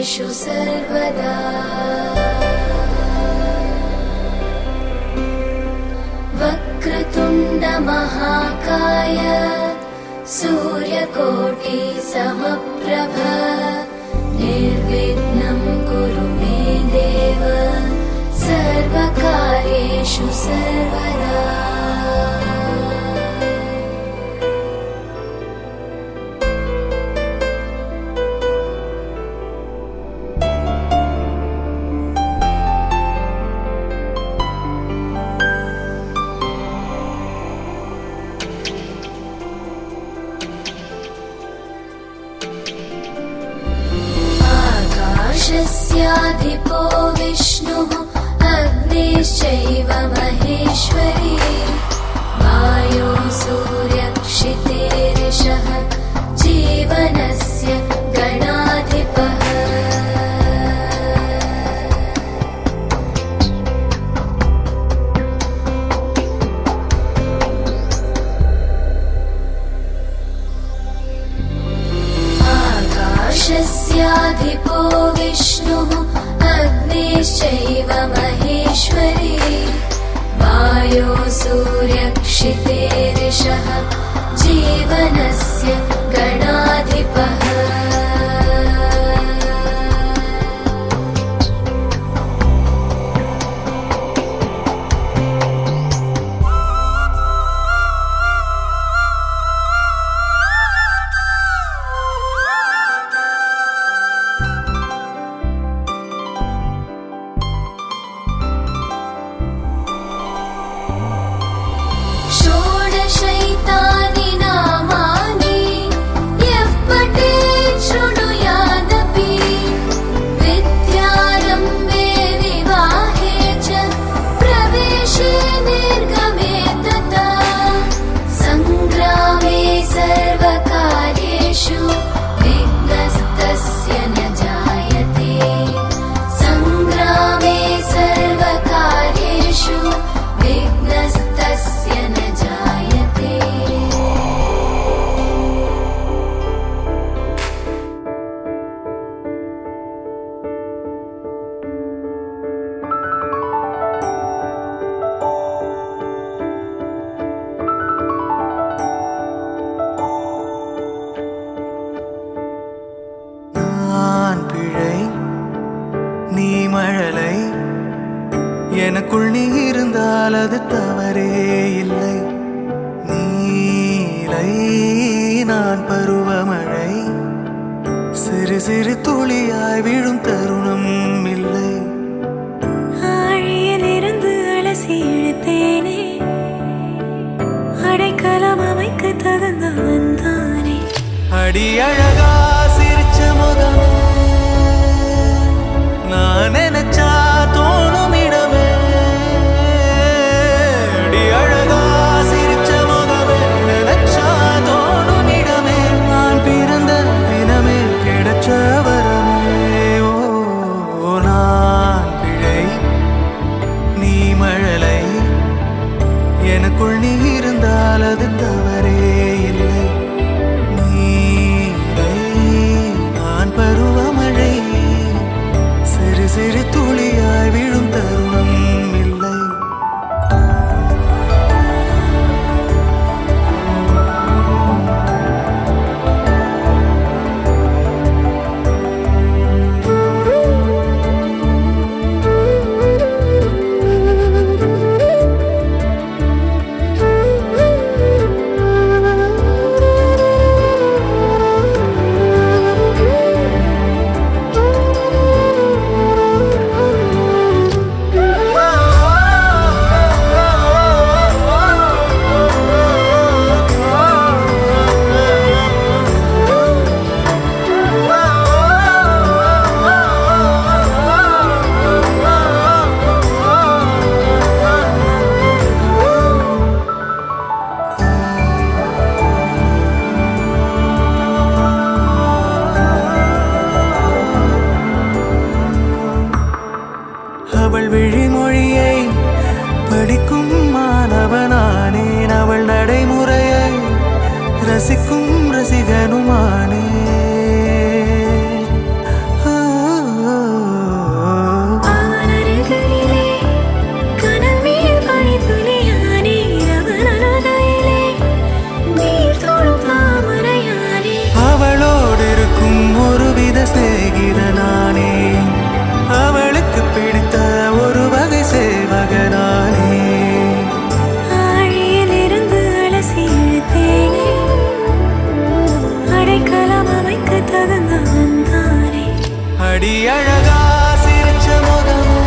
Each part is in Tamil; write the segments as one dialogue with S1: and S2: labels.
S1: कार्येषु सर्वदा वक्रतुण्ड महाकाय सूर्यकोटि समप्रभ निर्विघ्नं कुरु मे देव सर्वकार्येषु सर्वदा आकाशस्याधिपो विष्णुः अग्निश्चैव महेश्वरी वायो सूर्यक्षितेरिषः जीवनस्य गणाधिपः आकाशस्याधिपो विष्णुः अग्निश्चैव महेश्वरी वायो सूर्यक्षितेरिषः जीवनस्य गणाधिपः षोडशैतानि नामानि यः पठेत् शृणुयादपि विद्यारम्भे विवाहे च प्रवेशे निर्गमे तथा सङ्ग्रामे सर्वकार्येषु विघ्नस्तस्य न जायते सङ्ग्रामे सर्वकार्येषु विघ्नस्तस्य न जायते
S2: நான் பிழை நீ மழலை எனக்குள் நீ இருந்தால் அது தவறே இல்லை நீலை நான் பருவமழை சிறு சிறு துளியாய் விழும் தருணம் இல்லை
S3: ஆழியிலிருந்து அலசி இழுத்தேனே அடைக்கலம் அமைக்க தகுந்தவன் தானே
S2: அடி அழகா சிரிச்ச முகமே நான் நினைச்சா தோணும் இடமே அடி அழகா சிரிச்ச முகமே நினைச்சா தோணும் இடமே நான் பிறந்த தினமே கிடைச்ச வரமே ஓ நான் பிழை நீ மழலை எனக்குள் நீ இருந்தால் அது தவறே இல்லை நீலை நான் பருவமழை சிறு சிறு துளியாய் விழும் தருணம் இல்லை அவள் விழிமொழியை படிக்கும் மாணவனானேன் அவள் நடைமுறையை ரசிக்கும் ரசிகனுமானே அடி அழகா சிரிச்ச முகமே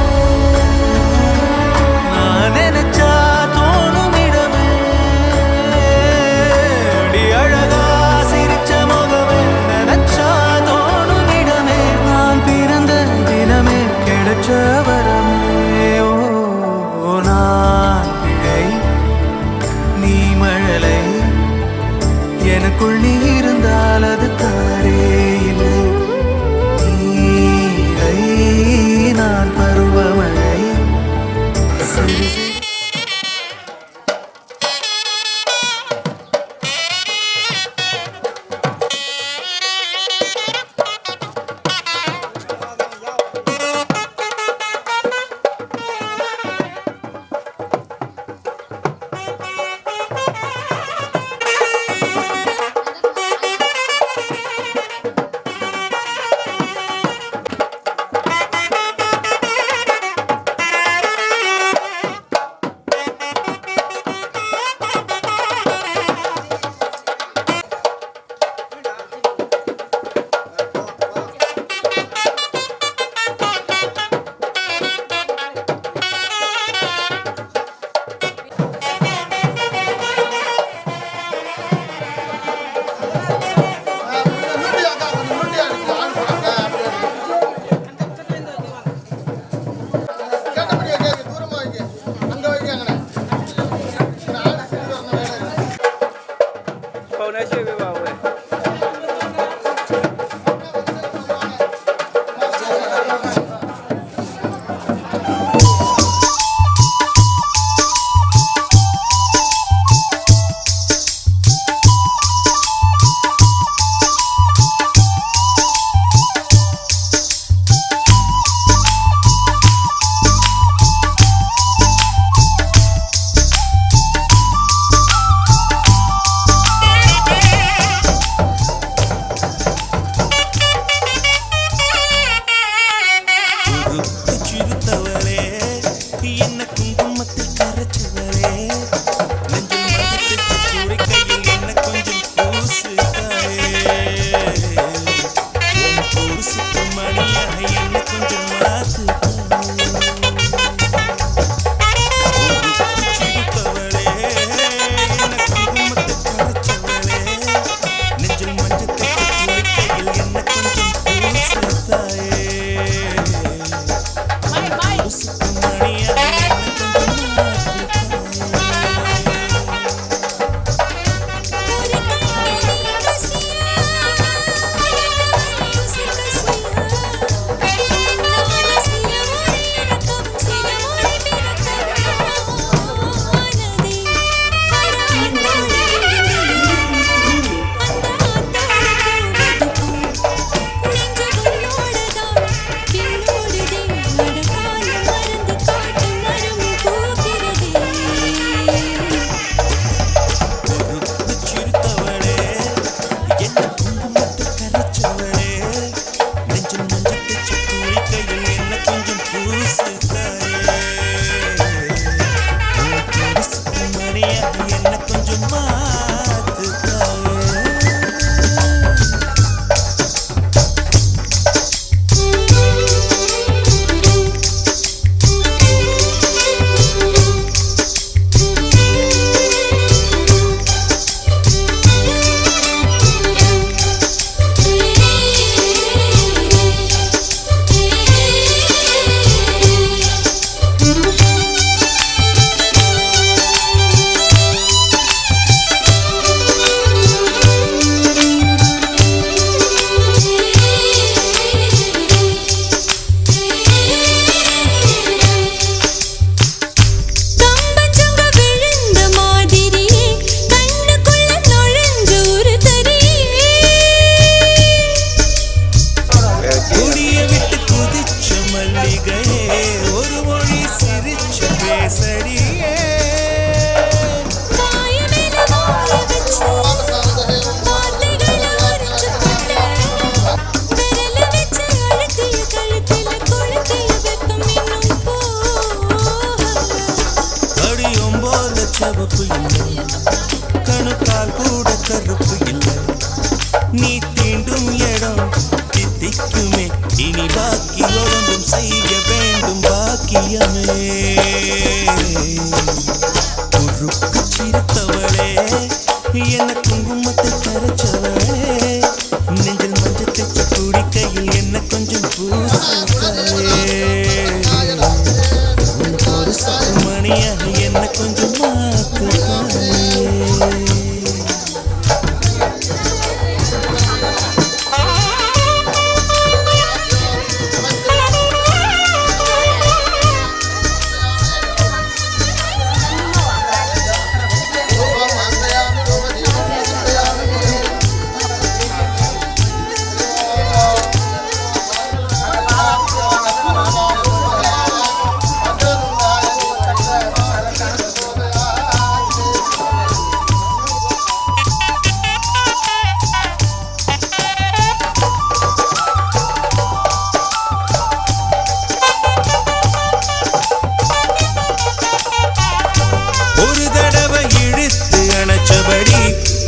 S2: நான் நினைச்சா தோணும் இடமே அடி அழகா சிரிச்ச முகமே நினைச்சா தோணும் இடமே நான் பிறந்த தினமே கிடைச்ச வரமே ஓ நான் பிழை நீ மழலை எனக்குள் நீ இருந்தால் அது தவறே இல்லை நீரை குடிக்கையில் என்ன கொஞ்சம் பூசுத்தாயே ஒரு மணியாக என்ன கொஞ்சம் மாத்துத்தாயே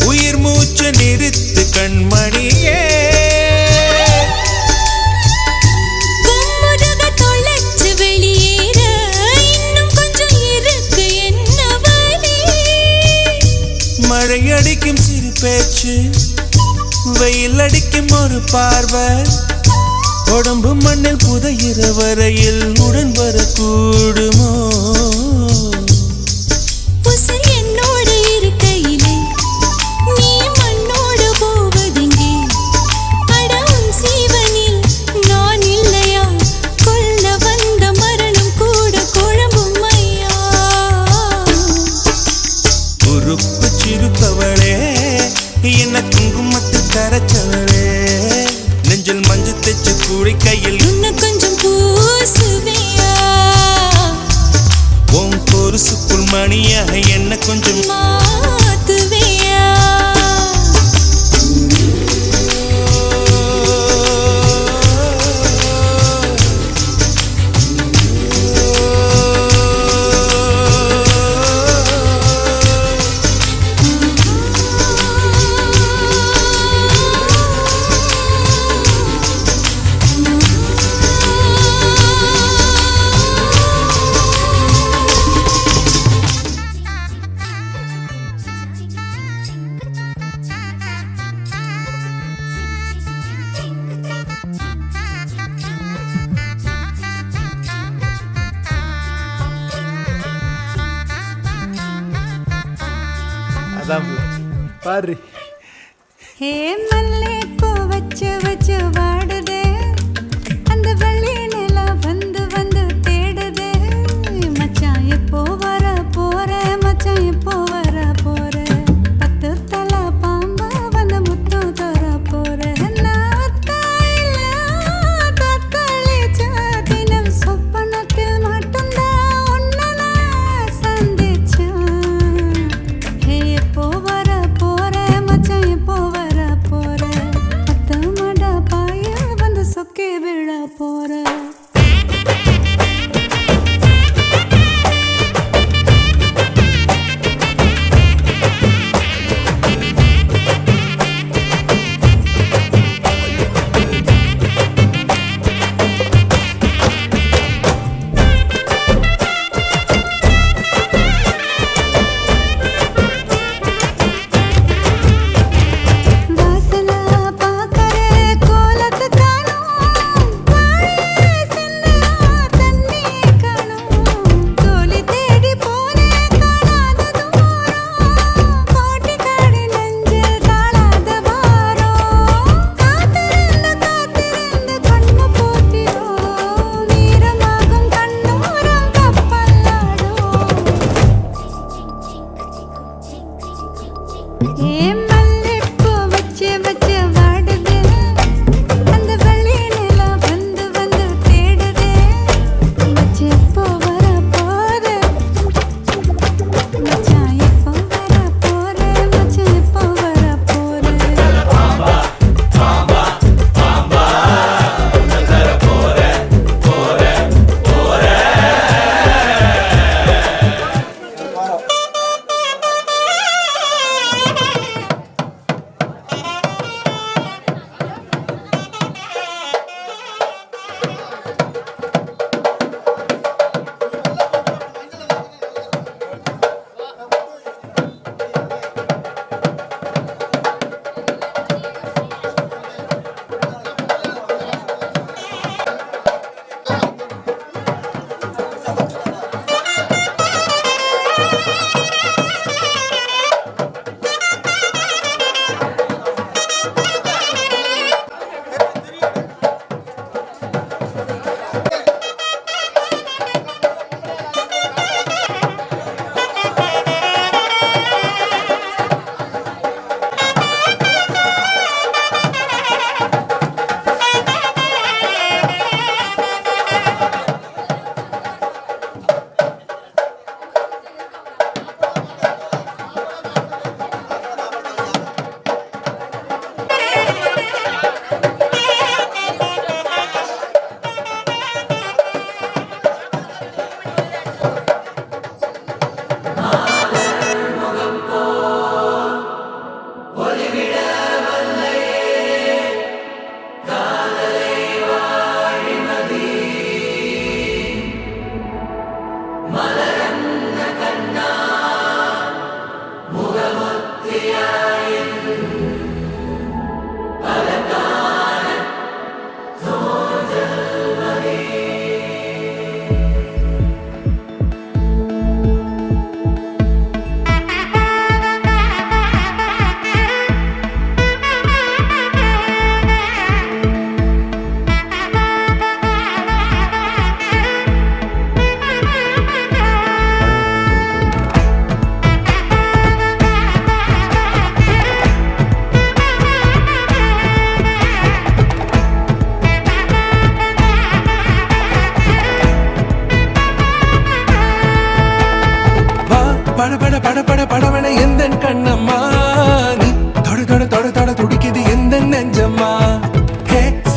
S2: உயிர் மூச்சு நிறுத்து கண்மணியே
S3: கும்முருக தொலைச்சு வெளியேற இன்னும் கொஞ்சம் இருக்கு என்ன வழி
S2: மழை அடிக்கும் சிறு பேச்சு வெயில் அடிக்கும் ஒரு பார்வை உடம்பு மண்ணில் புதையிற வரையில் உடன் வரக்கூடுமோ என்ன குங்குமத்து கரைச்சவளே நெஞ்சில் மஞ்சு தைச்சு குடிக்கையில்
S3: இன்னும் கொஞ்சம் பூசுவியா
S2: உன் பொருசுக்குள் மணியாக என்ன கொஞ்சம்
S3: மாத்துவியா
S4: பாரு
S3: ஹே மல்லே பூ வச்சு வச்சு வாடுதே அந்த வெள்ளி நிலா வந்து வந்து தேடுதே மச்சான் எப்போ வர போற மச்சான் எப்போ வர போற 10 தலை பாம்பா வந்து முத்தம் தர போற தினம் சொப்பனத்தில் மட்டும்தான் உன்னை நான் சந்திச்சேன் ஹே எப்போ வர போற மச்சான் எப்போ வர போற 10 மட பாய்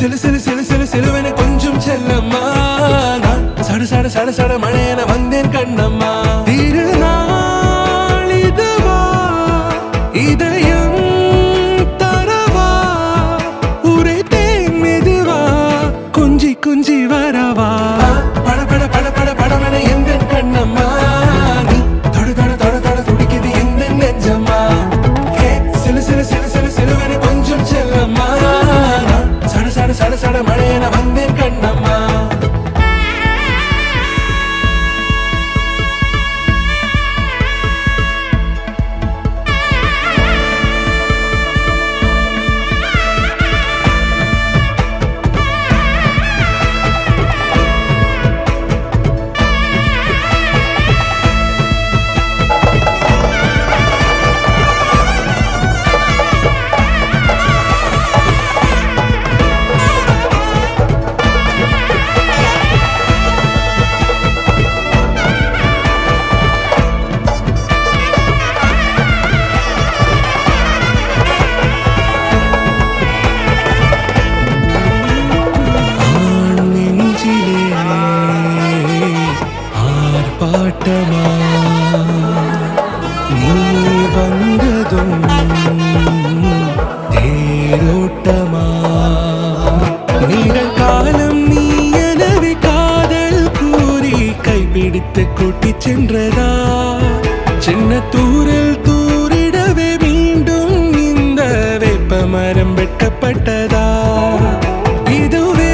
S5: சிலு சிலு சிலு சிலு சிலுவென கொஞ்சம் செல்லம்மா நான் சட சட சட சட மழையென வந்தேன் கண்ணம்மா திருநாள் இதுவா இதயம் தரவா உரைத்தேன் மெதுவா கொஞ்சி கொஞ்சி வரவா பட பட பட பட படவென எந்தன் கண்ணம்மா நீ தொட தொட தொட தொட துடிக்குது எந்த நெஞ்சம்மா ஹே சிலு சிலு சிலு சிலு சிலுவென கொஞ்சம் செல்லம்மா நான் சட சட சட சட மழையென வந்தேன் கண்ணம்மா பாட்டமா நீ வந்ததும் தேரோட்டமா நீண்ட காலம் நீ எனவே காதல் கூறி கைப்பிடித்து கூட்டிச் சென்றதா சின்ன தூரல் தூரிடவே மீண்டும் இந்த வேப்ப மரம் வெட்டப்பட்டதா இதுவே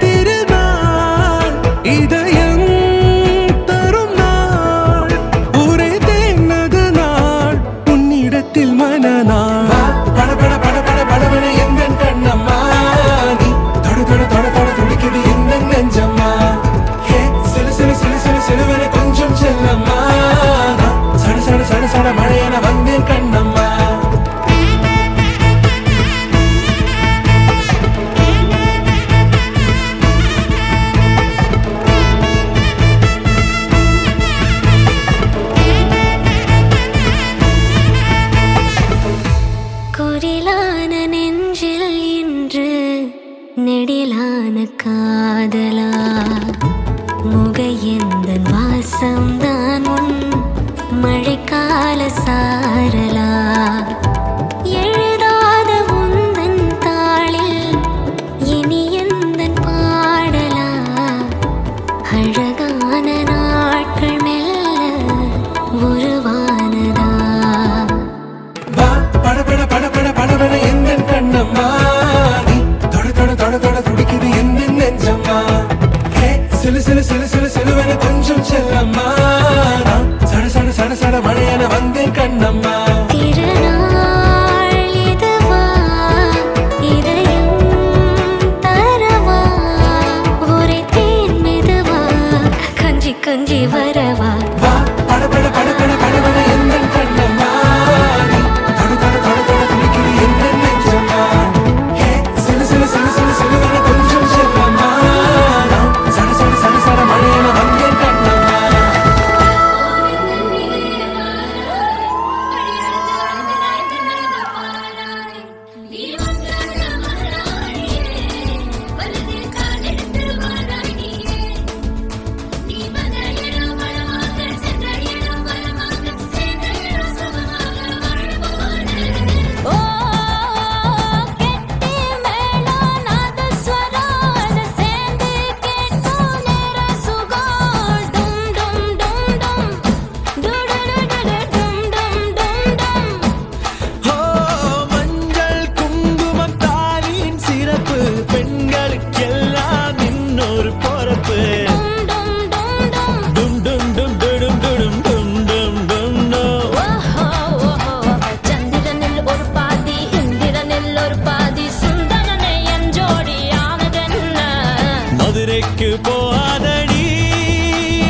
S5: திருநாள் இதயம் மனநாள் பட பட பட பட படவென எந்தன் கண்ணம்மா நீ தொட தொட தொட தொட துடிக்குது எந்த நெஞ்சம்மா ஹே சிலு சிலு சிலு சிலு சிலுவென கொஞ்சம் செல்லம்மா நான் சட சட சட சட மழையென வந்தேன் கண்ணம்மா
S1: குரிலான நெஞ்சில் இன்று நெடிலான காதலா முகையந்தன் வாசம்தான் உன் மழைக்கால சாரலா எழுதாத உந்தன் தாளில் இனி எந்தன் பாடலா அழகான நாட்கள் மெல்ல உருவானதா
S5: பட பட பட பட படவென எந்தன் கண்ணம்மா நீ தொட தொட தொட தொட துடிக்குது எந்த நெஞ்சம்மா ஹே சிலு சிலு சிலு சிலு சிலுவென கொஞ்சம் செல்லம்மா நான் சட சட சட சட மழையென வந்தேன் கண்ணம்மா
S1: திருநாள் இதுவா இதயம் தரவா உரைத்தேன் மெதுவா கொஞ்சி கொஞ்சி வரவா
S5: பட பட பட பட படவென எந்தன் கண்ணம்மா நீ தொட தொட தொட தொட துடிக்குது எந்த நெஞ்சம்மா ஹே சிலு சிலு சிலு சிலு சிலுவென கொஞ்சம் செல்லம்மா நான் சட சட சட சட மழையென வந்தேன் கண்ணம்மா
S1: ஓ கெட்டி மேளம் நாதஸ்வரம் சேர்ந்து கேட்கும் நேர சுகம் டும் டும் டும் டும் டுடுடுடுடு டும் டும் டும் டும்
S2: ஓ மஞ்சள் குங்குமம் தாலியின் சிறப்பு பெண்களுக்கெல்லாம் இன்னொரு பொறுப்பு
S1: டும் டும் டும் டும்
S2: டும் டும் டும் டும் டும் டும் டும் டும் டும்
S1: ஓஹோ ஓஹோ சந்திரனில் ஒரு பாதி இந்திரனில் ஒரு பாதி சுந்தரனை என் ஜோடியானதென்ன
S2: மதுரைக்கு போகாதடி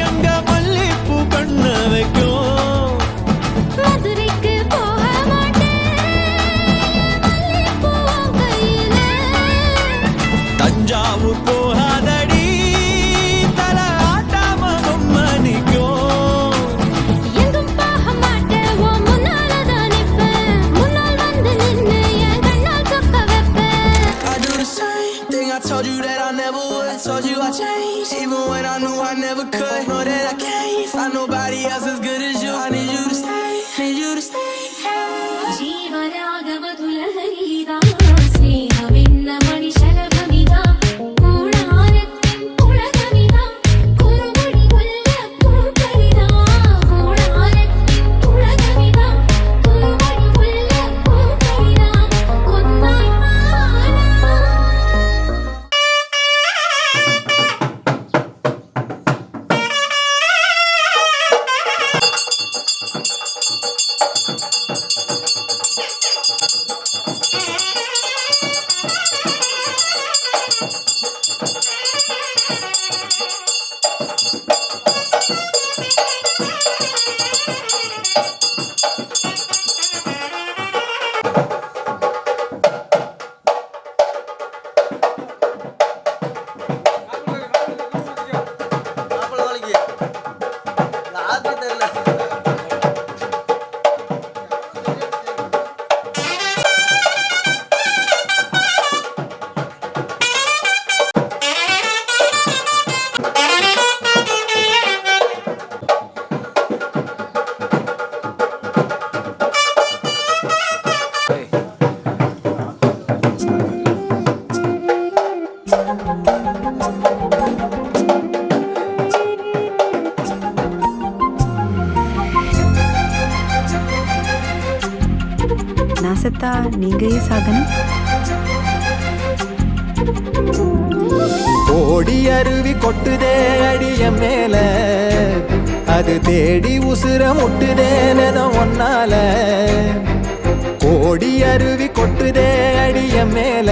S2: அங்க மல்லிப்பூ கண்ண வைக்கும்
S1: மதுரைக்கு போக மாட்டேன் மல்லிப்பூ உன் கையில
S2: தஞ்சாவூர் போகாதடி தல ஆட்டாம பொம்மணிக்கும்
S1: எங்கும் போக மாட்டேன் உன் முன்னாலதான் நிப்பேன் முன்னால் வந்து நின்னு என் கண்ணால் சொக்க வைப்பேன்
S2: அது ஒரு
S6: told you I changed, even when I knew I never could. Know that I can't find nobody else as good as you. I need you to stay, need you to stay.
S1: ജീവരാഗമധുലഹരിതാ സ്നേഹമെന്ന മണിശലഭമിതാ കൂടാരത്തിൻ പുളകമിതാ കുറുമണി മുല്ലപ്പൂക്കളിതാ കൂടാരത്തിൻ പുളകമിതാ കുറുമണി മുല്ലപ്പൂക്കളിതാ ഒന്നായി മാറാം.
S3: நான் செத்தா நீங்க ஏன் சாகணும்?
S4: ஓடி அருவி கொட்டுதே அடிய மேல, அது தேடி உசுர முட்டுதே நெதம் ஒன்னால. ஓடி அருவி கொட்டுதே அடிய மேல,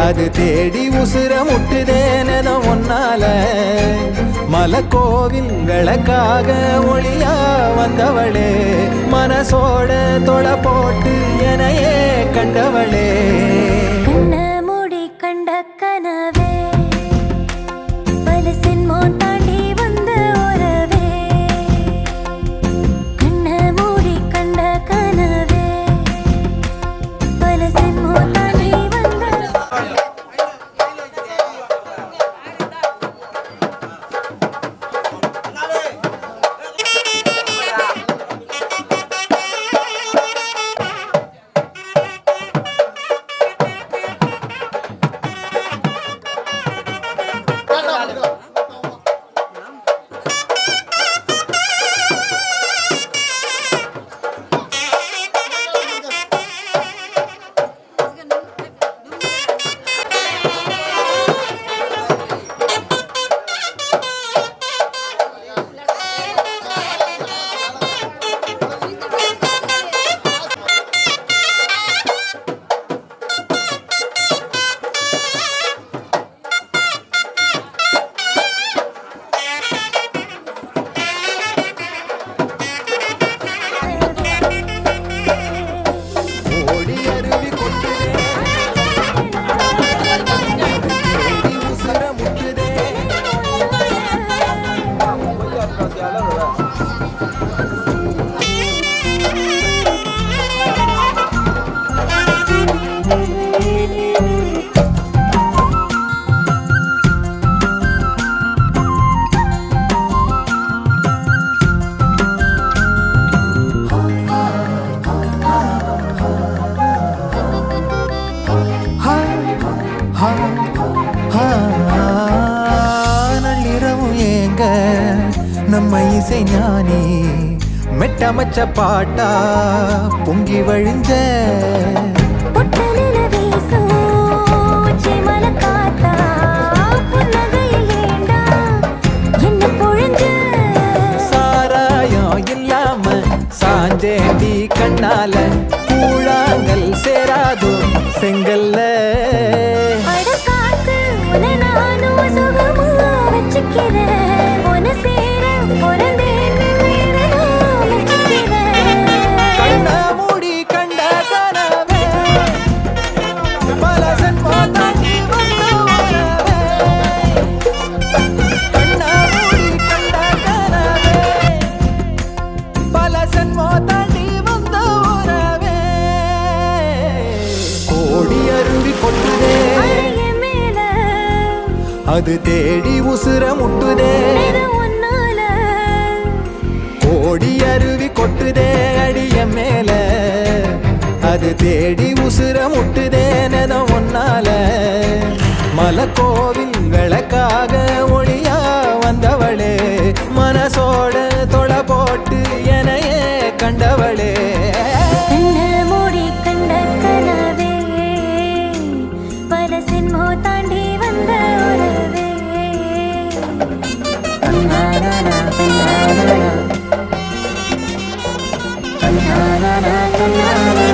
S4: அது தேடி உசுர முட்டுதே நெதம் ஒன்னால. மலக்கோவில் விளக்காக ஒளியா வந்தவளே, மனசோட தொலை போட்டு எனையே கண்டவளே.
S1: கண்ண மூடி கண்ட கனவே பலசின்மோ தாண்டி வந்த உறவே கண்ண மூடி கண்ட கனவே பலசின்மோ தாண்டி வந்த
S4: ஓடி அருவி கொட்டுதே, தேடி உசுர முட்டுதே. நள்ளிரவும் ஏங்க நம்ம இசை ஞானி மெட்டமச்ச பாட்டா பொங்கி வழிஞ்ச
S1: பொட்டலில வீசும் சிமல காத்தா புன்னகையில் ஏண்டா என்ன பொழிஞ்ச
S4: சாராயம் இல்லாம சாஞ்சேண்டி கண்ணால கூழாங்கல் சேராதோ செங்கல்ல.
S1: அட காத்து உன்னை நானும் சுகமா வச்சுக்கிறேன் உன்னை சேர பிறந்தேன்னு வேற நான் வச்சுக்கிறேன்
S4: கண்ண மூடி கண்ட கனவே அது தேடி உசுர முட்டுதே
S1: இது உன்னால
S4: கோடி அருவி கொட்டுதே அடிய மேல அது தேடி உசுர முட்டுதே நெதம் ஒன்னால மலக்கோவில் விளக்காக ஒளியா வந்தவளே மனசோட தொலை போட்டு எனையே கண்டவளே
S1: கண்ண மூடி கண்ட கனவே பல சின்மோ தாண்டி வந்த உறவே கண்ணானா கண்ணானா கண்ணானா கண்ணானா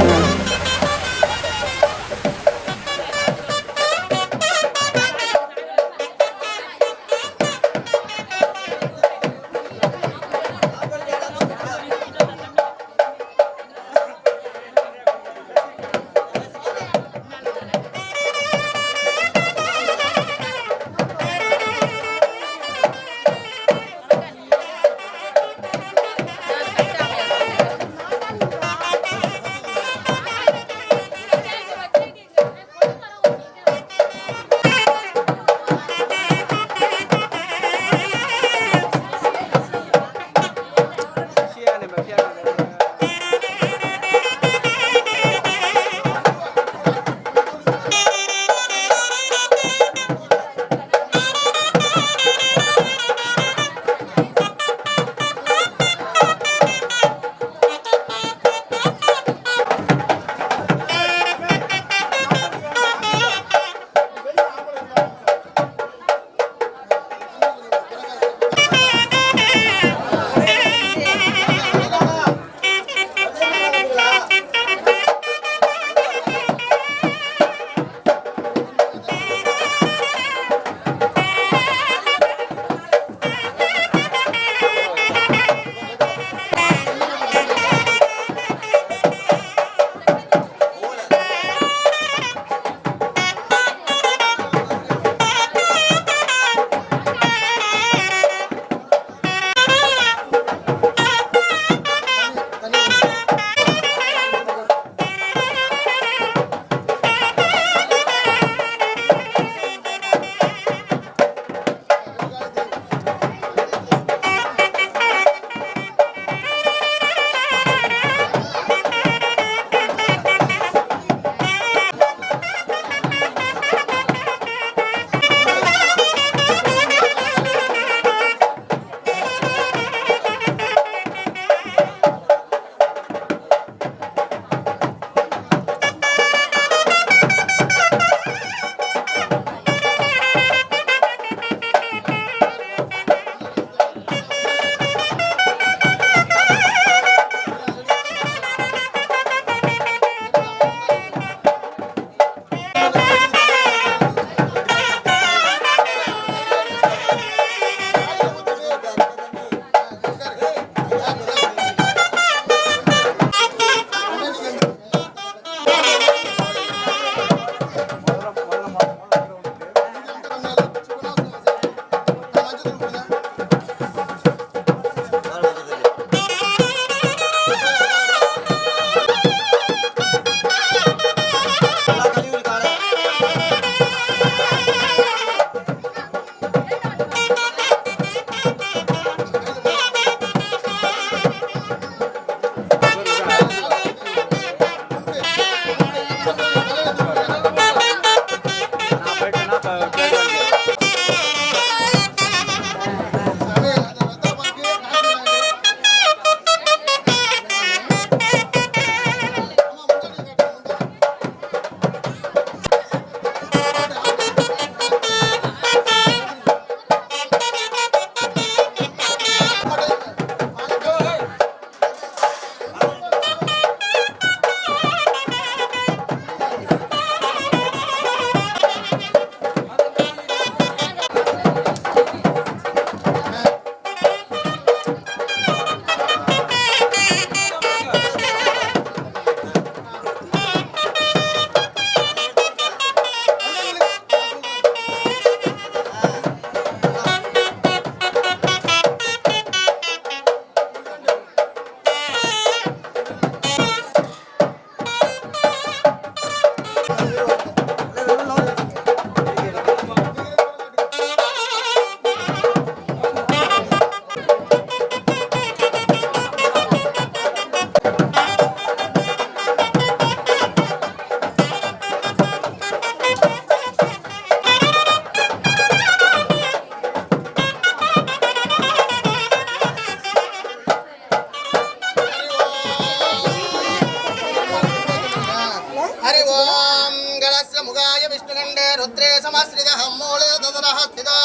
S7: रुद्रे समश्रितः मूले ददनः स्थितो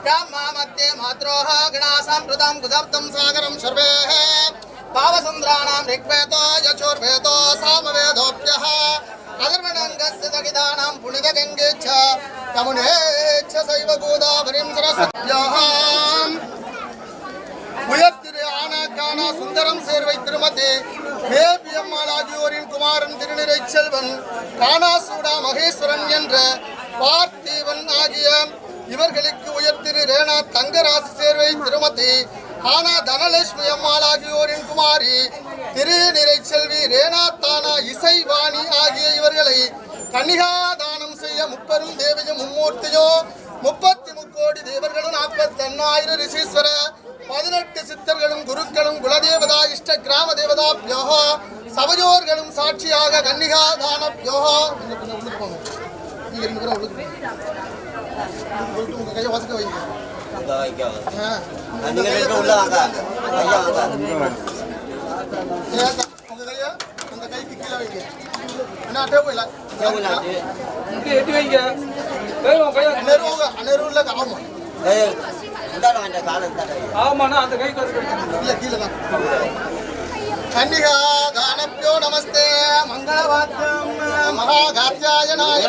S7: ब्रह्मा मध्ये मात्रोः गणासाम्प्रतं गुजब्दं सागरं सर्वेः पावसुन्द्राणां ऋग्वेदो यजुर्वेदो सामवेदोऽप्यः अधर्वणङ्गस्य दगितानां पुण्यगङ्गे च यमुने च सैव गोदावरीं सरस्वत्याः உயர்திரு ஆனாக்கான சுந்தரம் சேர்வை திருமதி வேபியம்மாள் ஆகியோரின் குமாரன் திருநிறை செல்வன் காணாசூடா மகேஸ்வரன் என்ற பார்த்தீவன் ஆகிய இவர்களுக்கு உயர்திரு ரேணா தங்கராசு சேர்வை திருமதி ஆனா தனலட்சுமி அம்மாள் ஆகியோரின் குமாரி திருநிறை செல்வி ரேணா தானா இசைவாணி ஆகிய இவர்களை கன்னிகாதானம் செய்ய முப்பெரும் தேவியும் மும்மூர்த்தியோ 33 கோடி தேவர்களும் 41,000 ரிஷீஸ்வர 18 சித்தர்களும் குருக்களும் குலதேவதா இஷ்ட கிராம தேவதாப்யோ சபஜோர்களும் சாட்சியாக கன்னிகாதானப்யோ உங்க கையை வசக்க வைங்க உங்க கையை அந்த கைக்கு கீழே வைங்க என்ன டேபிள் அநேருல ஆமா கன்னிகா தானப்யோ நமஸ்தே மங்களவாத்தியம் மகாகாத்யாயனாய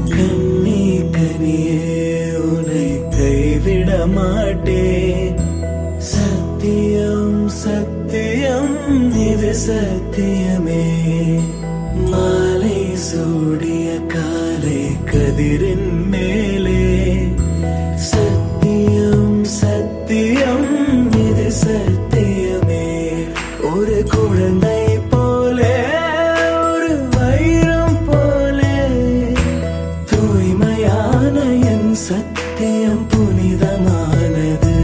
S5: கண்ணே கனியே உன்னை கைவிட மாட்டேன் சத்தியம் சத்தியம் இது சத்தியமே மாலை சூடிய காலை கதிரின் மேலே சத்தியம் சத்தியம் இது சத்தியமே ஒரு குழந்தை போலே ஒரு வைரம் போலே தூய்மையான என் சத்தியம் புனிதமானது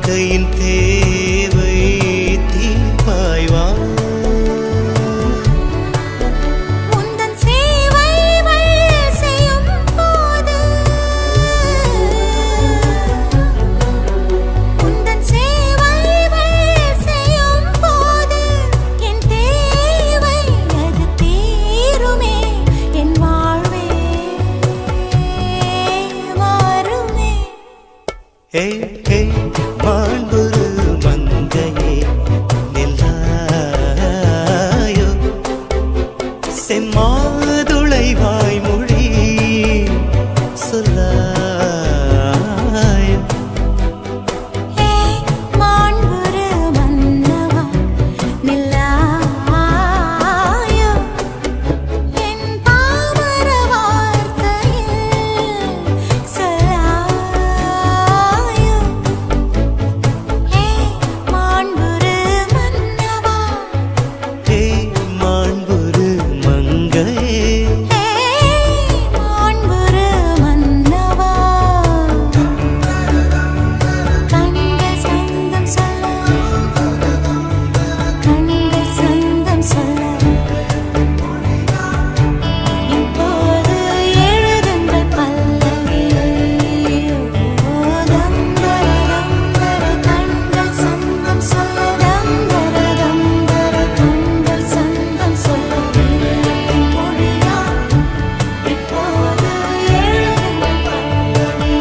S8: வாழ்க்கையின் தேவை தீர்ப்பாய் வா
S1: உந்தன் சேவைகள் செய்யும் போது உந்தன் சேவைகள் செய்யும் போது என் தேவை அது தீருமே என் வாழ்வே மாறுமே
S8: ஏய் ஏய் வாழ்வொரு மங்கையே நில்லாயோ செம்மாதுளை வாய்மொழி சொல்லாயோ
S1: மாண்புரு மன்னவா நில்லாயோ என் பாமர வார்த்தையில் சொல்லாயோ மாண்புரு மன்னவா
S8: ஏய் மாண்புரு மங்கையே
S1: மாண்புரு மன்னவா கண்கள் சொந்தம் சொல்ல கண்கள் சொந்தம் சொல்ல இப்போது எழுதுங்கள் பல்லவி தந்தர தந்தர கண்கள் சொந்தம் சொல்ல தந்தர தந்தர கண்கள் சொந்தம் சொல்ல இதயத்தின் மொழியா இப்போது எழுதுங்கள் பல்லவி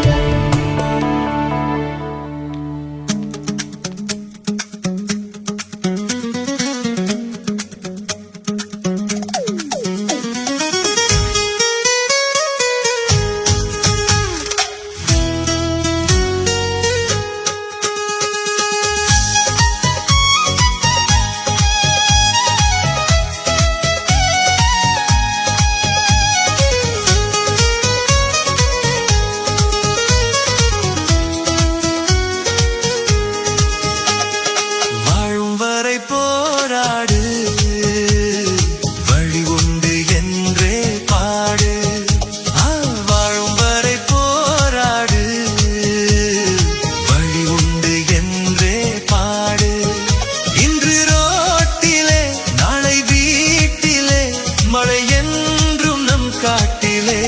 S8: வாழும் வரை போராடு வழி உண்டு என்றே பாடு வாழும் வரை போராடு வழி உண்டு என்றே பாடு இன்று ரோட்டிலே நாளை வீட்டிலே மழை என்றும் நம் காட்டிலே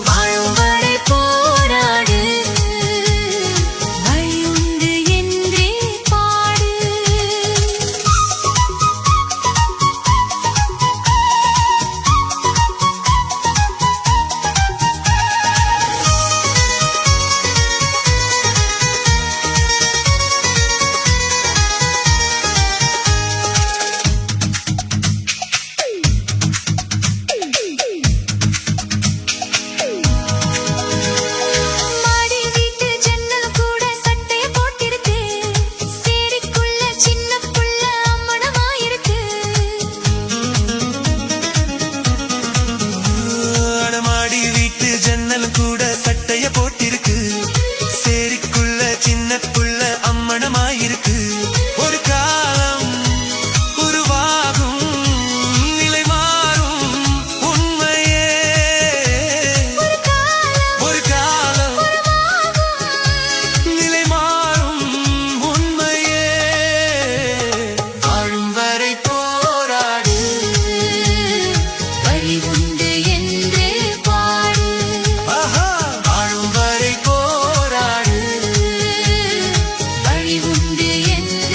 S1: வாழும் வரை போராடு வழி உண்டு என்றே பாடு மாடி வீட்டு ஜன்னல் கூட சட்டைய போட்டிருக்கு சேரிக்குள்ள சின்ன புள்ள அம்மனமாயிருக்கு
S8: அடமாடி வீட்டு ஜன்னல் கூட சட்டைய போட்டிருக்கு சேரிக்குள்ள சின்ன புள்ள அம்மணமாயிருக்கு ஒரு காலம் உருவாகும் நிலை மாறும் உண்மையே ஒரு காலம் நிலை மாறும் உண்மையே வாழும் வரை போராடு
S1: வழி உண்டு என்றே பாடு
S8: வாழும் வரை போராடு
S1: வழி உண்டு என்றே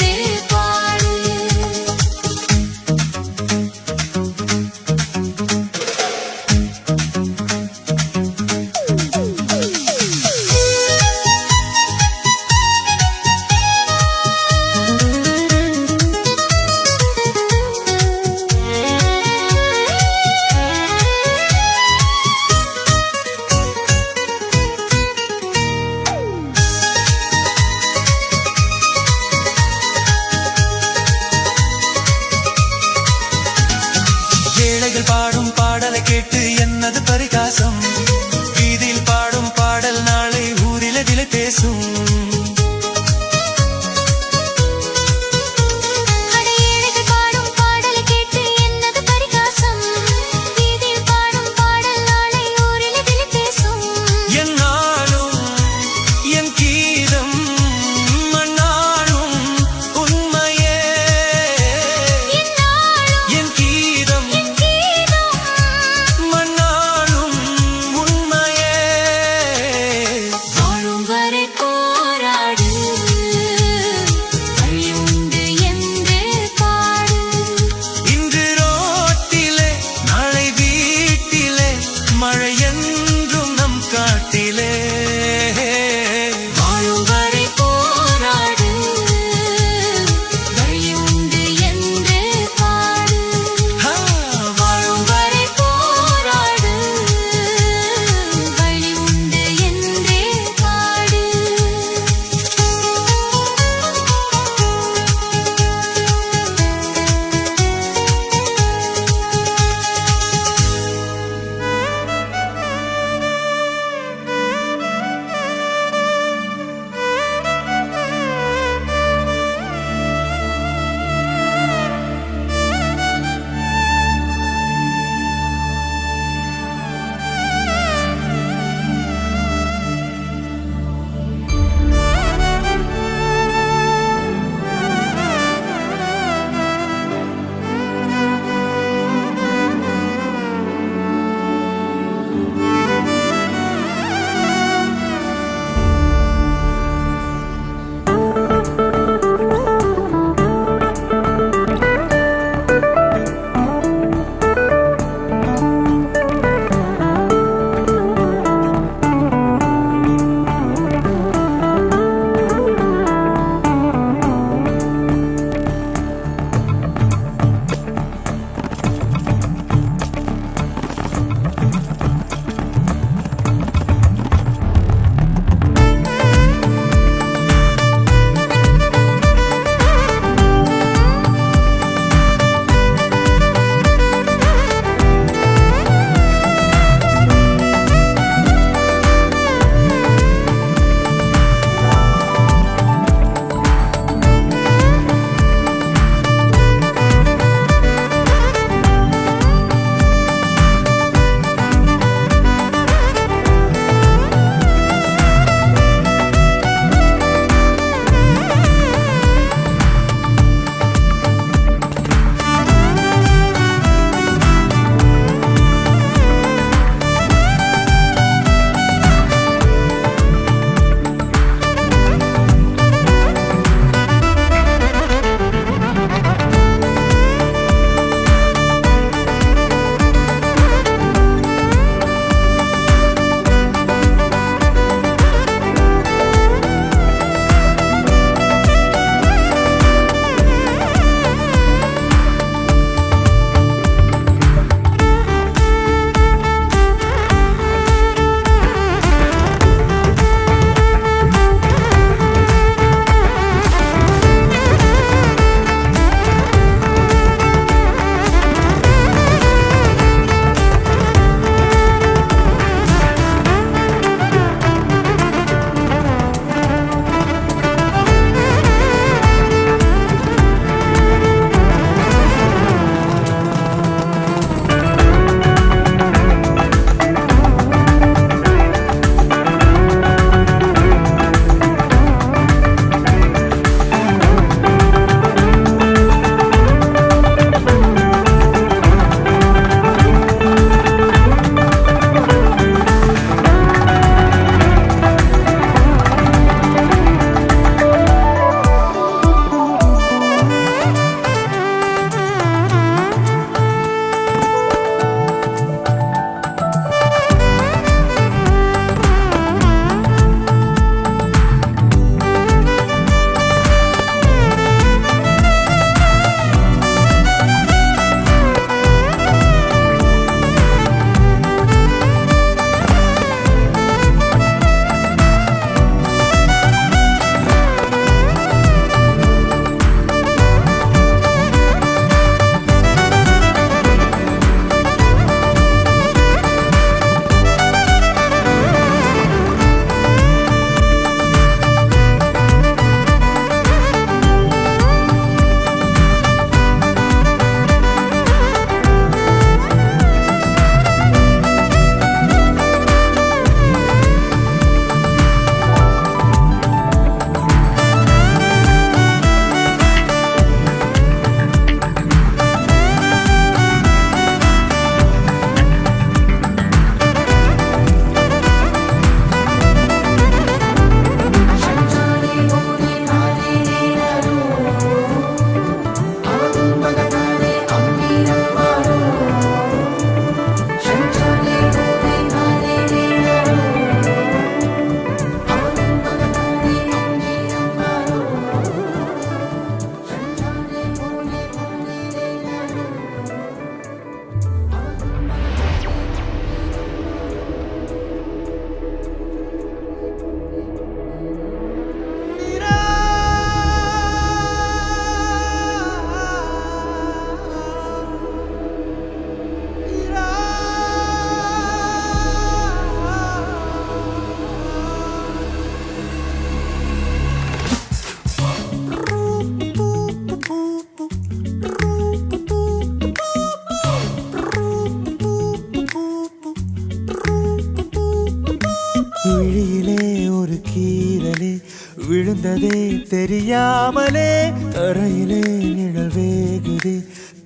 S8: விழுந்ததே தெரியாமலே தரையிலே நிழல் வேகுதே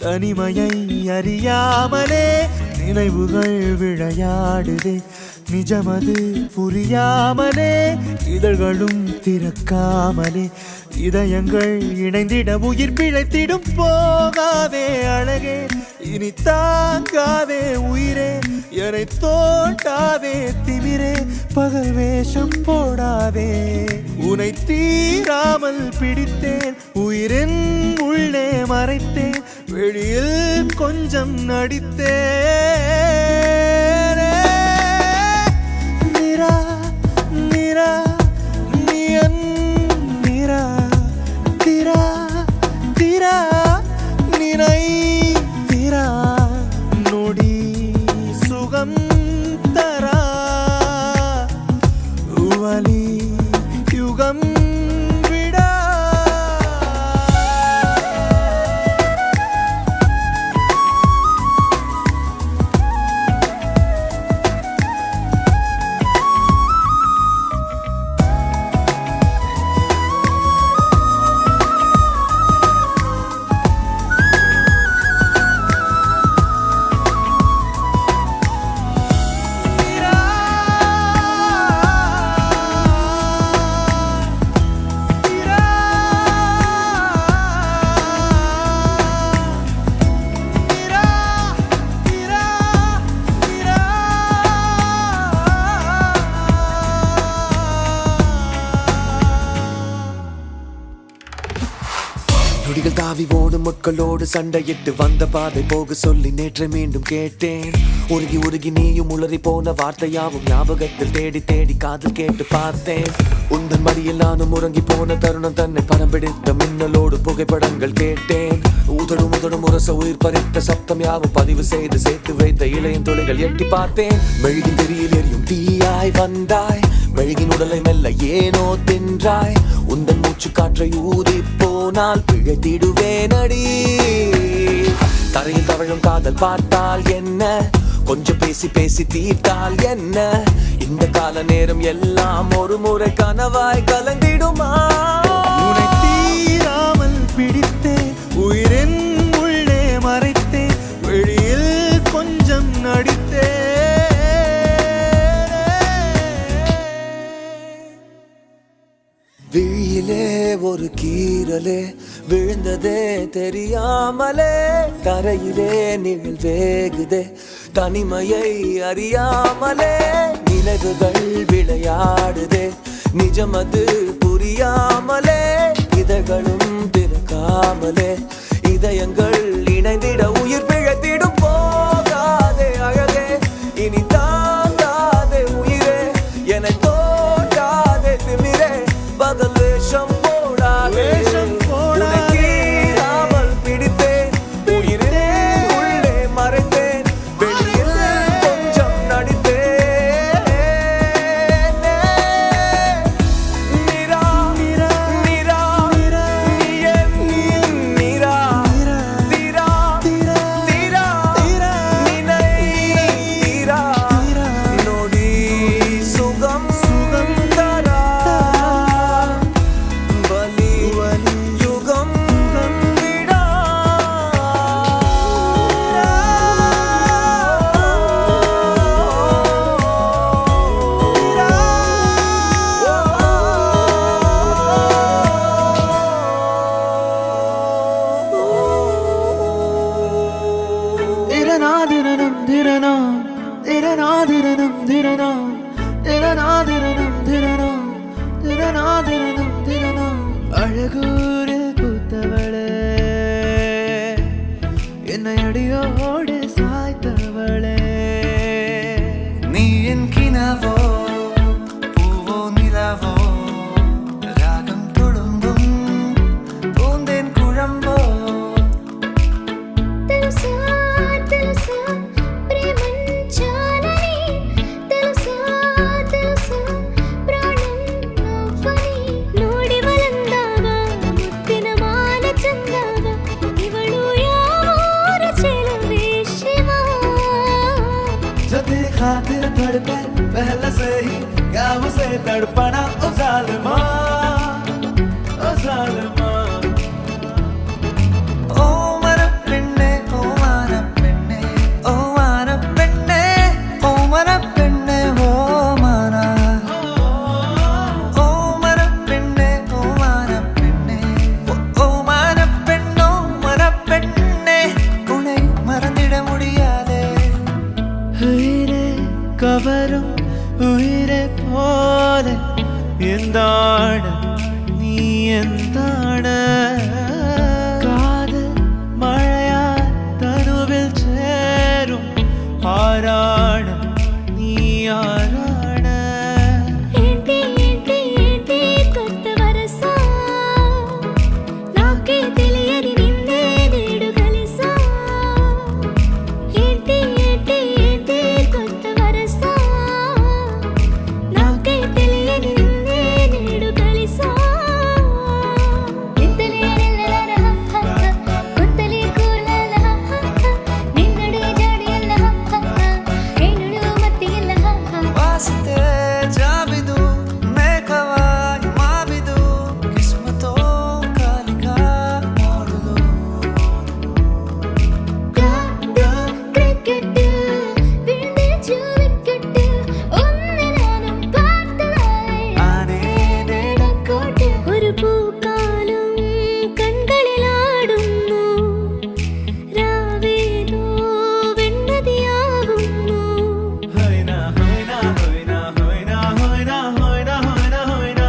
S8: தனிமையை அறியாமலே நினைவுகள் விளையாடுதே நிஜமது புரியாமலே இதழ்களும் திறக்காமலே இதயங்கள் இணைந்திட உயிர் பிழைத்திடும் போகாதே அழகே இனி தாங்காதே உயிரே என்னை தோண்டாதே திமிரே பகல் வேஷம் போடாதே உன்னை தீராமல் பிடித்தேன் உயிரின் உள்ளே மறைத்தேன் வெளியில் கொஞ்சம் நடித்தேன் நிரா நிரா நியன் நிரா திரா திரா நினை திரா நொடி சுகம் தரா வலி யுகம் விடா
S9: நொடிகள் தாவி ஓடும் முட்களோடு சண்டையிட்டு வந்த பாதை போக சொல்லி நேற்றை மீண்டும் கேட்டேன் உருகி உருகி நீயும் உளறி போன வார்த்தையாவும் ஞாபகத்தில் தேடி தேடி காதில் கேட்டு பார்த்தேன் உந்தன் மடியில் நானும் உறங்கி போன தருணம் தன்னை படம் பிடித்த மின்னலோடு புகைப்படங்கள் கேட்டேன் உதடும் உதடும் உரச உயிர் பறித்த சப்தம் யாவும் பதிவு செய்து சேர்த்து வைத்த இளையன் தொலைகள் எட்டி பார்த்தேன் மெழுகின் தெரியல் எரியும் தீயாய் வந்தாய் மெழுகின் உடலை மெல்ல ஏனோ தின்றாய் உந்தன் மூச்சு காற்றை ஊதி போனால் பிழைத்திடுவேனடி தரையில் தவழும் காதல் பார்த்தால் என்ன கொஞ்சம் பேசி பேசி தீர்த்தால் என்ன இந்த கால நேரம் எல்லாம் ஒரு முறை கனவாய் கலந்திடுமா
S8: உன்னை தீராமல் பிடித்தேன் உயிரின் உள்ளே மறைத்தேன் வெளியில் கொஞ்சம் நடித்தேன்
S9: விழியிலே ஒரு கீறலே விழுந்ததே தெரியாமலே தரையிலே நிழல் வேகுதே தனிமையை அறியாமலே நினைவுகள் விளையாடுதே நிஜமது புரியாமலே இதழ்களும் திறக்காமலே இதயங்கள் இணைந்திட உயிர் பிழைத்திடும் போகாதே அழகே இனி தாங்காதே உயிரே என்னை தோண்டாதே திமிரே பகல் வேஷம் போடாதே உன்னை தீராமல் பிடித்தேன் உயிரே உள்ளே மறைத்தேன் வெளியில் கொஞ்சம் நடித்தேன் நிரா நிரா நிரா நியன் நிரா திரா திரா நினை திரா நொடி சுகம் சுகம் தரா வலி யுகம் விடா
S6: திரநாதிரனம் திரனம் திரநாதிரனம் திரனம் திரநாதிரனம் திரனம் திரநாதிரனம் திரனம் அழகூரில் பூத்தவளே என்னை அடியோடு சாய்த்தவளே
S8: நீ என் கினவோ பூவோ நிலவோ ராகம் துளும்பும் பூந்தேன் குழம்போ
S1: తెలుసా తెలుసా ప్రేమంచాలని తెలుసా తెలుసా ప్రాణం నువ్వని నోడి వలందావా ముత్తిన మాల చందావా ఇవಳು ಯಾವೂರ ಚೆಲುವೆ ಶಿವ
S6: जो तेरी खातिर धड़कन पहले से ही गाँव से तड़पना ओ जालिमा
S8: എന്താണ് കാതൽ മഴയാൽ തനുവിൽ ചേരും ആരാണ് നീ ആരാണ്
S1: ఏంటి ఏంటి ఏంటి కొత్త వరసా నాకే తెలియని నిన్నే నేడు కలిసా ఏంటి ఏంటి ఏంటి కొత్త వరసా నాకే తెలియని నిన్నే నేడు కలిసా నిత్తలే నెల్లల కొత్తలే కూలల నిన్నడే జాడియల్ల ఏనుడు మత్తియల్ల
S8: वास्ते जाबिदू मैं कवाई माबिदू किस्मतों कालिका मोडलो
S1: ക്രിക്കറ്റ് വിഴുന്നിച്ചു വിക്കറ്റ് ഒന്നിനാനും പാർത്തതായി
S8: आने
S1: നടക്കോട്ട് ഒരു പൂക്കാലം കൺകളിലാടുന്നു രാവേതോ വെണ്ണതിയാകുന്നു
S8: होइना होइना होइना होइना होइना होइना होइना होइना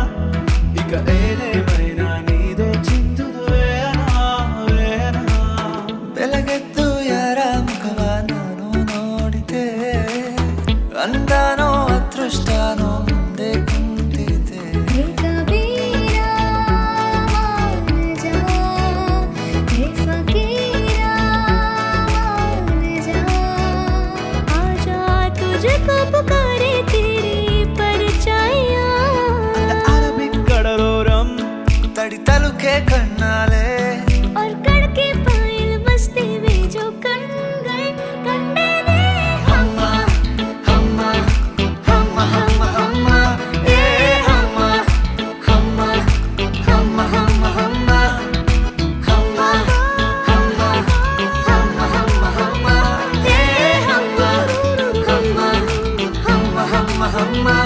S8: इक एले मैना नीदो चिंतुदु वेना वेना ಬೆಳಗೆದ್ದು ಯಾರ ಮುಖವ ನಾನು ನೋಡಿದೆ ಅಂದಾನೋ ಅದೃಷ್ಟನೋ ಮುಂದೆ ಕುಂತಿದೆ
S1: हे कबीरा मान जा हे फकीरा मान जा आजा तुझको पुकारे तेरी परछाइयाँ
S8: அரபிக் கடலோரம் தடி தலுக்கே கண்ணாலே
S1: और कड़के पायल बस्ती में जो कणगल कंडे ने
S8: हम्मा हम्मा हम्मा हम्मा हम्मा ए हम्मा हम्मा हम्मा हम्मा हम्मा हम्मा हम्मा हम्मा हम्मा हम्मा ए हम्मा हम्मा हम्मा हम्मा हम्मा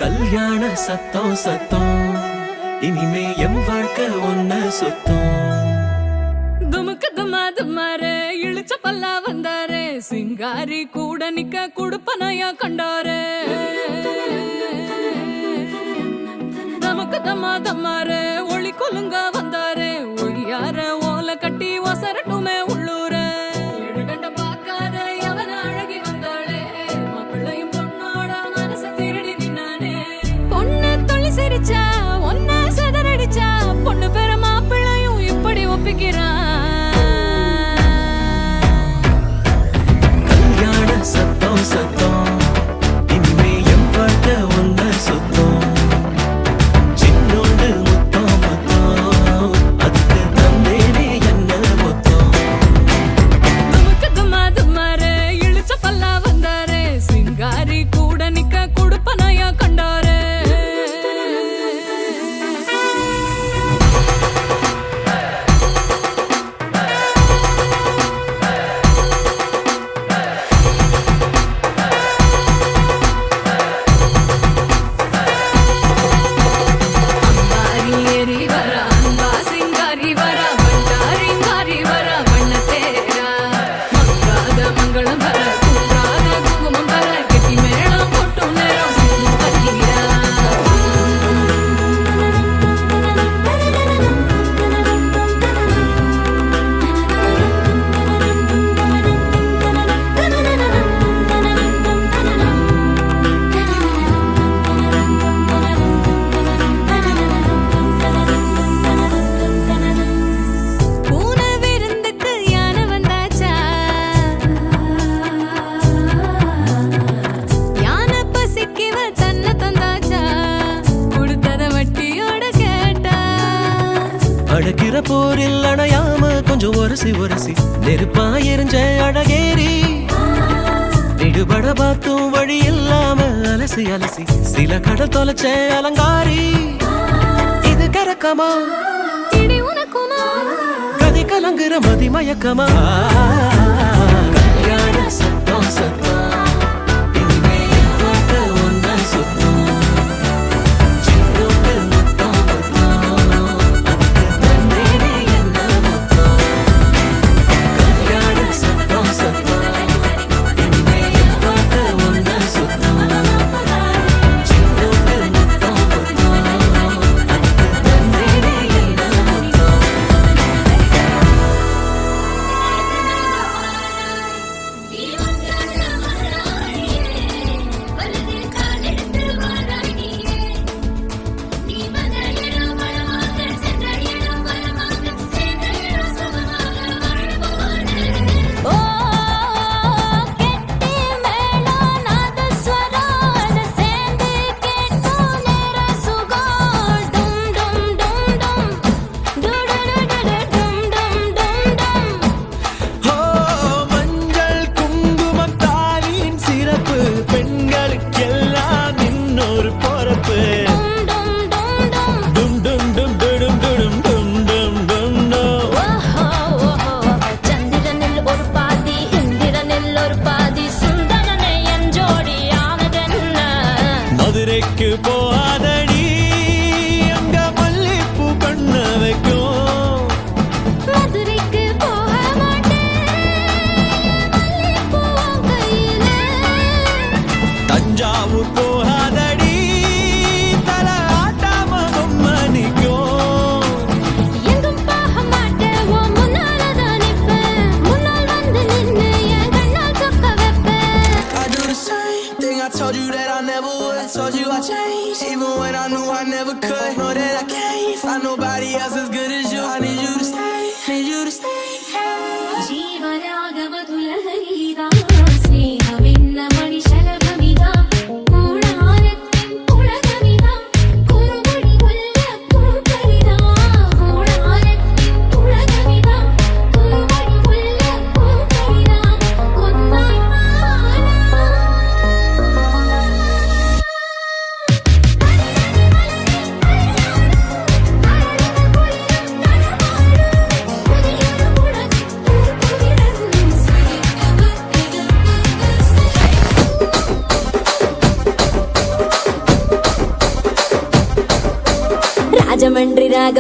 S9: கல்யாண சத்தம் சத்தம் இனிமே எம் வாழ்க்கை ஒன்ன சுத்தம்.
S3: துமுக்கு துமா துமாரே இழுச்ச பல்லா வந்தாரே சிங்காரி கூட நிக்க குடுப்பனையா கண்டாரே தமக்கு தமா தம்மாரே ஒளி கொலுங்க வந்தாரே ஒய்யார ஓல கட்டி ஒசரட்டுமே உள்ளூரே எழுகண்ட பார்க்காத அவன அழகி வந்தாளே மாப்பிள்ளையும் பொண்ணோட மனச திருடி நின்னானே பொண்ணு தொழி சிரிச்சா ஒன்ன சதறடிச்சா பொண்ணு பேர மாப்பிள்ளையும் இப்படி ஒப்பிக்கிறான்.
S9: கல்யாண சத்தம் சத்தம் இனிமே எம் வாழ்க்கை ஒன்ன சுத்தம். சின்னோண்டு முத்தம் முத்தம் அதுக்கு தந்தேனே என்ன மொத்தம்.
S3: துமுக்கு துமா துமாரே இழுச்ச பல்லா வந்தாரே சிங்காரி கூட நிக்க குடுப்பனையா கண்டாரே அம்பாரி ஏறி வரா அன்பா சிங்காரி வரா பண்டாரிங்காரி வரா வண்ண தேரா மங்காத மங்களம் வர குன்றாத குங்குமம் வர கெட்டி மேளம் போட்டு நேரம் சிங்கம் பல்லீரா. பூனை விருந்துக்கு யானை வந்தாச்சா யானை பசிக்கிவ தன்னை தந்தாச்சா கொடுத்தத வட்டியோட கேட்டா.
S9: அடக்கிற போரில் அணையாம கொஞ்சம் ஒரசி ஒரசி நெருப்பா எரிஞ்ச அழகேரி விடுபட பார்த்தும் வழி இல்லாம அலசி அலசி சில கடல் தொலைச்ச அலங்காரி. இது கரக்கமா
S3: இடி உனக்குமா
S9: கதி கலங்குற மதி மயக்கமா. கல்யாண சத்தம் சத்தம் இனிமே என் வாழ்க்கை ஒன்ன சுத்தம். சின்னோண்டு முத்தம் முத்தம் அதுக்கு தந்தேனே என்ன மொத்தம். கல்யாண சத்தம் சத்தம் இனிமே என்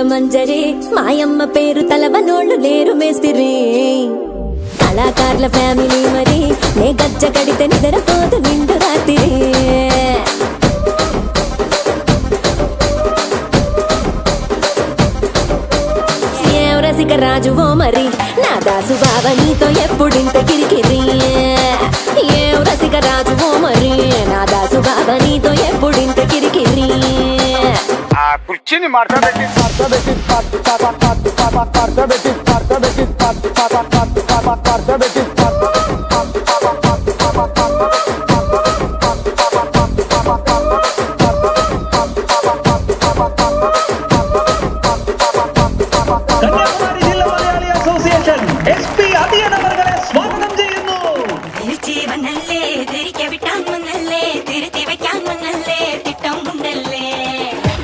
S1: మంజరి మాయమ్మ పేరు తలవనోళ్ళు లేరు మేస్తిరి కళాకారుల ఫ్యామిలీ మరి నే గజ్జ కడితే నిద్రపోదు నిండు రాత్రి ఏం రసిక రాజువో మరి నా దాసు బావ నీతో ఎప్పుడింత కిరికిరి ఏం రసిక రాజువో మరి నా దాసు బావ నీతో ఎప్పుడింత కిరికిరి
S7: కుర్చీని మార్చబెట్టి
S2: കന്യാകുമാരി ജില്ലാ മലയാളി അസോസിയേഷൻ SP അതിയൻ അവർകളെ സ്വാഗതം ചെയ്യുന്നു.
S1: തിരിച്ചീവനല്ലേ തിരികെ വിട്ടാൻ വന്നല്ലേ തിരുത്തി വെക്കാൻ വന്നല്ലേ തിട്ടം ഉണ്ടല്ലേ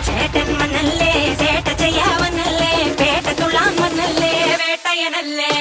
S1: ചേട്ടൻ വന്നല്ലേ ചേട്ട ചെയ്യാവന്നല്ലേ പേട്ട തുള്ളാൻ വന്നല്ലേ വേട്ടയനല്ലേ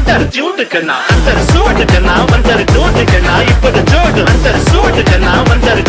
S2: अंतर सूट करना अंतर टूट करना इपड़ जोड़ अंतर सूट करना अंतर